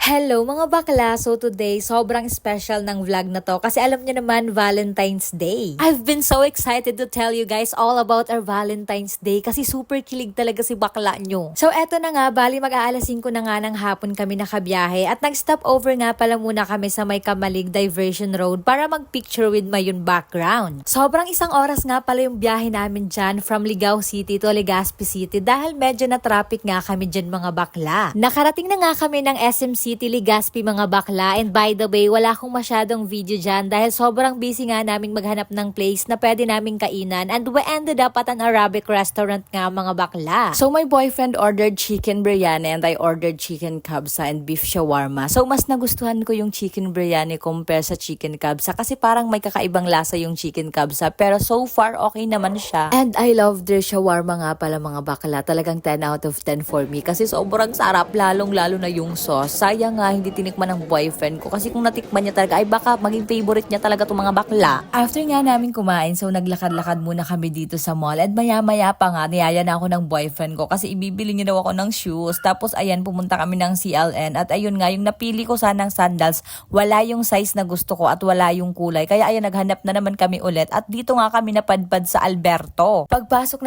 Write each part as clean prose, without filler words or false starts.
Hello mga bakla! So today, sobrang special ng vlog na to kasi alam niyo naman, Valentine's Day. I've been so excited to tell you guys all about our Valentine's Day kasi super kilig talaga si bakla nyo. So eto na nga, bali mag-aalas 5 na nga ng hapon kami nakabiyahe at nag-stop over nga pala muna kami sa may Kamalig Diversion Road para mag-picture with Mayon background. Sobrang isang oras nga pala yung biyahe namin dyan from Ligao City to Legazpi City dahil medyo na traffic nga kami dyan mga bakla. Nakarating na nga kami ng SM City, Legazpi mga bakla. And by the way, wala akong masyadong video dyan dahil sobrang busy nga naming maghanap ng place na pwede naming kainan and we ended up at an Arabic restaurant nga mga bakla. So my boyfriend ordered chicken biryani and I ordered chicken kabsa and beef shawarma. So mas nagustuhan ko yung chicken biryani compare sa chicken kabsa kasi parang may kakaibang lasa yung chicken kabsa pero so far okay naman siya. And I love their shawarma nga pala mga bakla. Talagang 10 out of 10 for me kasi sobrang sarap lalong lalo na yung sauce. Sayang nga hindi tinikman ng boyfriend ko kasi kung natikman niya talaga ay baka maging favorite niya talaga itong mga bakla. After nga namin kumain, so naglakad-lakad muna kami dito sa mall at maya-maya pa nga niyaya na ako ng boyfriend ko kasi ibibili niya daw ako ng shoes. Tapos ayan, pumunta kami ng CLN at ayun nga, yung napili ko sanang sandals, wala yung size na gusto ko at wala yung kulay. Kaya ayan, naghanap na naman kami ulit at dito nga kami napadpad sa Alberto. Pagpasok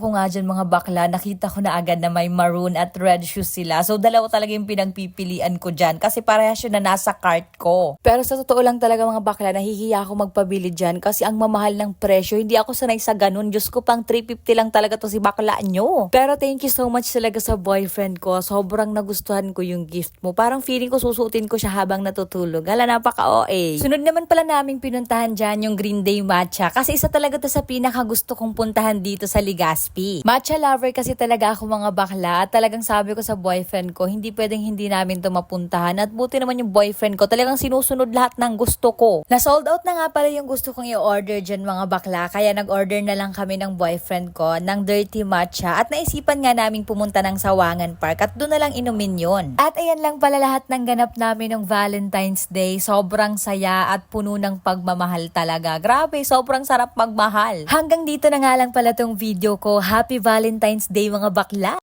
ko nga dyan mga bakla, nakita ko na agad na may maroon at red shoes sila. So dalawa talaga yung pinagpipilian ko dyan kasi parehas yun na nasa cart ko. Pero sa totoo lang talaga mga bakla, nahihiya ako magpabili dyan kasi ang mamahal ng presyo. Hindi ako sanay sa ganun. Diyos ko, pang 350 lang talaga to si bakla nyo. Pero thank you so much talaga sa boyfriend ko. Sobrang nagustuhan ko yung gift mo. Parang feeling ko susuotin ko siya habang natutulog. Hala, napaka-OA. Sunod naman pala naming pinuntahan dyan yung Green Day Matcha kasi isa talaga to sa pinakagusto kong puntahan dito sa Legazpi. Matcha lover kasi talaga ako mga bakla at talagang sabi ko sa boyfriend ko, hindi pwedeng hindi namin to mapuntahan at buti naman yung boyfriend ko talagang sinusunod lahat ng gusto ko. Na-sold out na nga pala yung gusto kong i-order dyan mga bakla kaya nag-order na lang kami ng boyfriend ko ng dirty matcha at naisipan nga naming pumunta ng Sawangan Park at doon na lang inumin yun. At ayan lang pala lahat ng ganap namin ng Valentine's Day. Sobrang saya at puno ng pagmamahal talaga. Grabe, sobrang sarap magmahal. Hanggang dito na nga lang pala tong video ko. Happy Valentine's Day mga bakla!